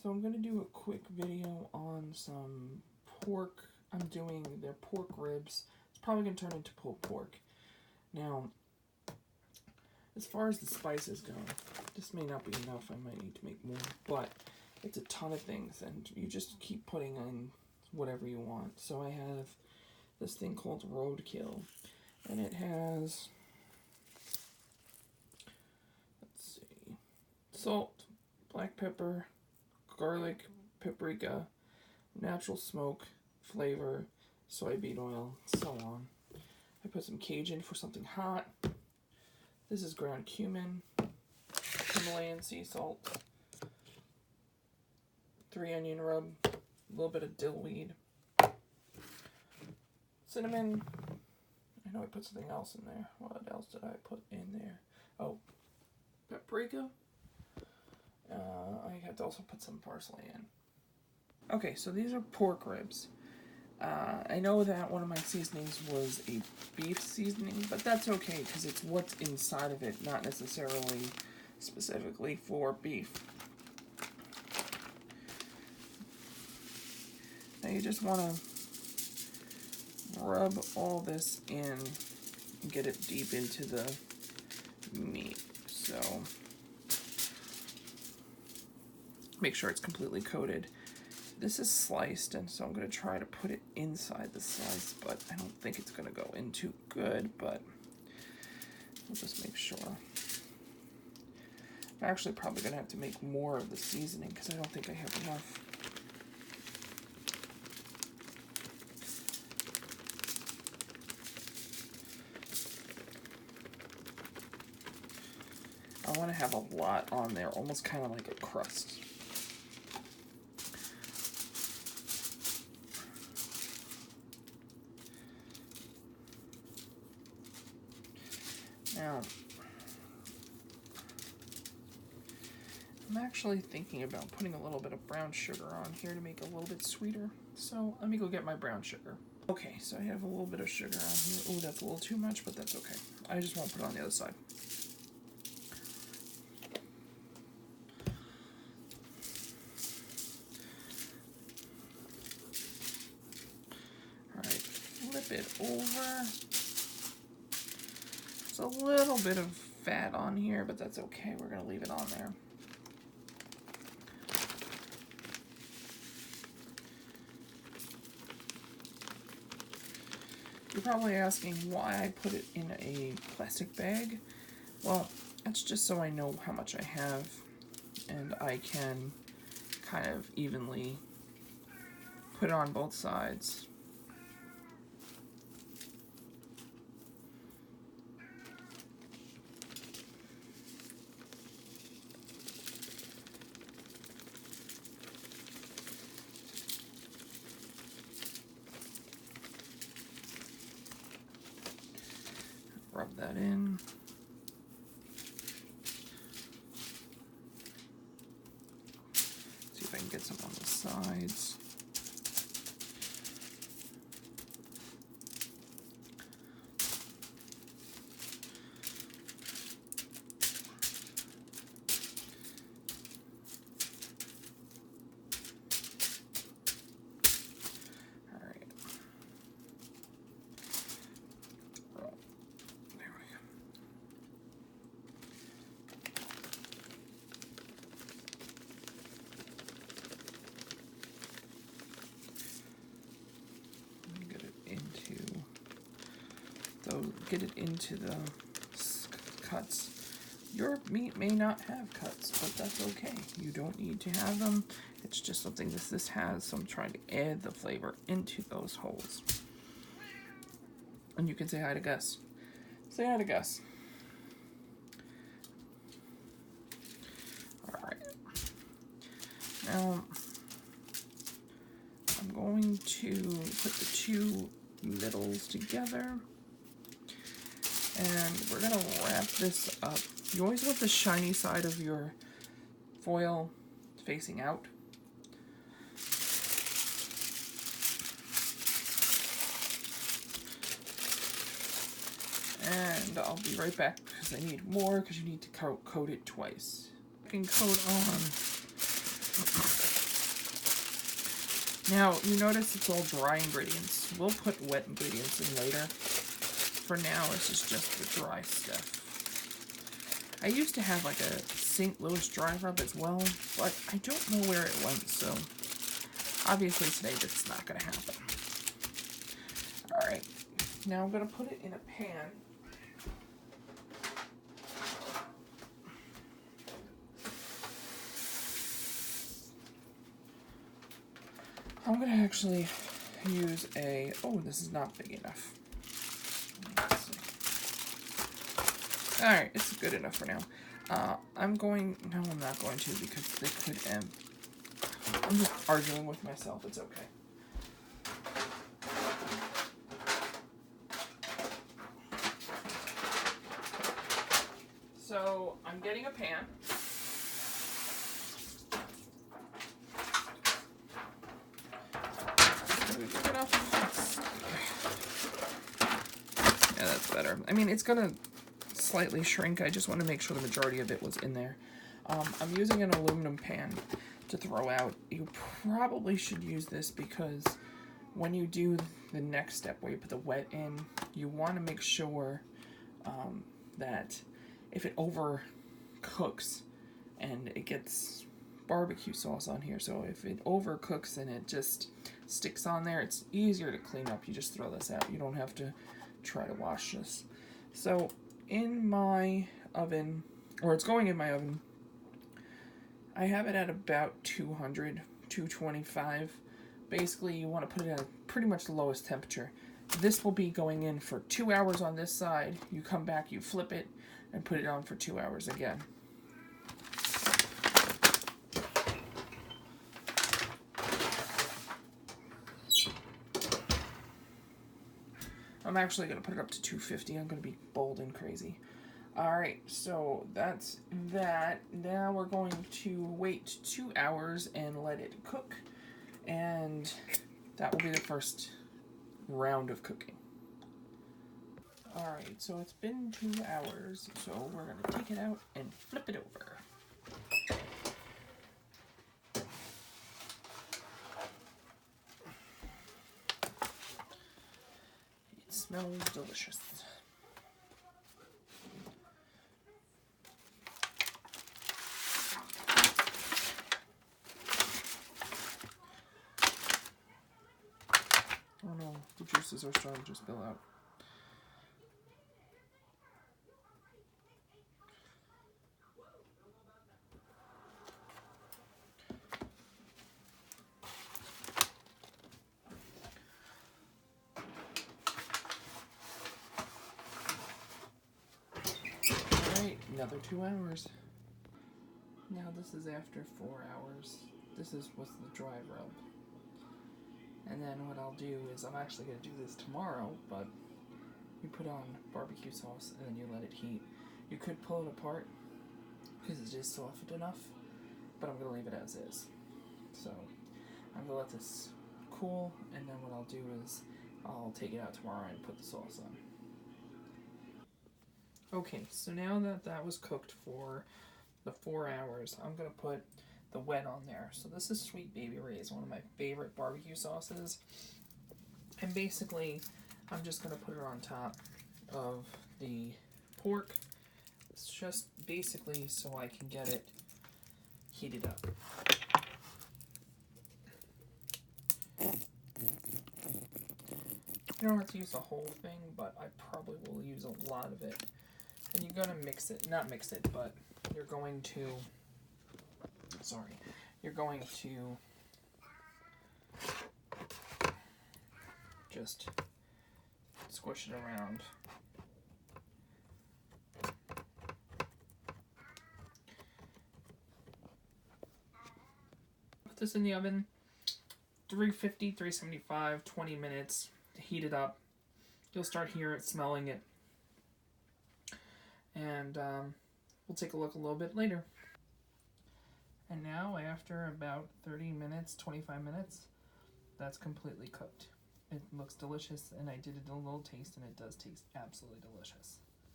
So I'm going to do a quick video on some pork. I'm doing their pork ribs. It's probably going to turn into pulled pork. Now, as far as the spices go, this may not be enough. I might need to make more, but it's a ton of things, and you just keep putting in whatever you want. So I have this thing called Roadkill, and it has, let's see, salt, black pepper, garlic, paprika, natural smoke, flavor, soybean oil, so on. I put some Cajun for something hot. This is ground cumin, Himalayan sea salt, 3 onion rub, a little bit of dill weed, cinnamon. I know I put something else in there. What else did I put in there? Oh, paprika. I had to also put some parsley in. Okay, so these are pork ribs. I know that one of my seasonings was a beef seasoning, but that's okay because it's what's inside of it, not necessarily specifically for beef. Now you just want to rub all this in and get it deep into the meat. So make sure it's completely coated. This is sliced, and so I'm going to try to put it inside the slice, but I don't think it's going to go in too good, but we'll just make sure. I'm actually probably going to have to make more of the seasoning because I don't think I have enough. I want to have a lot on there, almost kind of like a crust. Now, I'm actually thinking about putting a little bit of brown sugar on here to make it a little bit sweeter. So let me go get my brown sugar. Okay, so I have a little bit of sugar on here. Oh, that's a little too much, but that's okay. I just won't put it on the other side. All right, flip it over. There's a little bit of fat on here, but that's okay. We're going to leave it on there. You're probably asking why I put it in a plastic bag. Well, that's just so I know how much I have, and I can kind of evenly put it on both sides. Rub that in. See if I can get some on the sides. Get it into the cuts. Your meat may not have cuts, but that's okay. You don't need to have them. It's just something this has, so I'm trying to add the flavor into those holes. And you can say hi to Gus. Say hi to Gus. Alright. Now, I'm going to put the two middles together. And we're going to wrap this up. You always want the shiny side of your foil facing out. And I'll be right back because I need more because you need to coat it twice. Second coat on. Now, you notice it's all dry ingredients. We'll put wet ingredients in later. For now, this is just the dry stuff. I used to have like a St. Louis dry rub as well, but I don't know where it went, so obviously today that's not going to happen. Alright, now I'm going to put it in a pan. I'm going to actually use a... Oh, this is not big enough. Alright, it's good enough for now. I'm not going to because they could end. I'm just arguing with myself. It's okay. So, I'm getting a pan. Big enough? Yeah, that's better. I mean, it's gonna slightly shrink. I just want to make sure the majority of it was in there. I'm using an aluminum pan to throw out. You probably should use this because when you do the next step where you put the wet in, you want to make sure that if it overcooks and it gets barbecue sauce on here, so if it overcooks and it just sticks on there, it's easier to clean up. You just throw this out. You don't have to try to wash this. So in my oven, or it's going in my oven, I have it at about 200, 225. Basically, you want to put it at pretty much the lowest temperature. This will be going in for 2 hours on this side. You come back, you flip it, and put it on for 2 hours again. I'm actually going to put it up to 250. I'm going to be bold and crazy. Alright, so that's that. Now we're going to wait 2 hours and let it cook. And that will be the first round of cooking. Alright, so it's been 2 hours. So we're going to take it out and flip it over. It smells delicious. Oh no, the juices are starting to spill out. Alright, another 2 hours. Now this is after 4 hours. This was the dry rub. And then what I'll do is, I'm actually going to do this tomorrow, but you put on barbecue sauce and then you let it heat. You could pull it apart because it is soft enough, but I'm going to leave it as is. So I'm going to let this cool, and then what I'll do is I'll take it out tomorrow and put the sauce on. Okay, so now that that was cooked for the 4 hours, I'm going to put the wet on there. So this is Sweet Baby Ray's, one of my favorite barbecue sauces. And basically, I'm just going to put it on top of the pork. It's just basically so I can get it heated up. You don't have to use the whole thing, but I probably will use a lot of it. And you're going to mix it, not mix it, but you're going to, you're going to just squish it around. Put this in the oven, 350, 375, 20 minutes to heat it up. You'll start smelling it. And we'll take a look a little bit later. And now, after about 30 minutes, 25 minutes, that's completely cooked. It looks delicious, and I did a little taste, and it does taste absolutely delicious.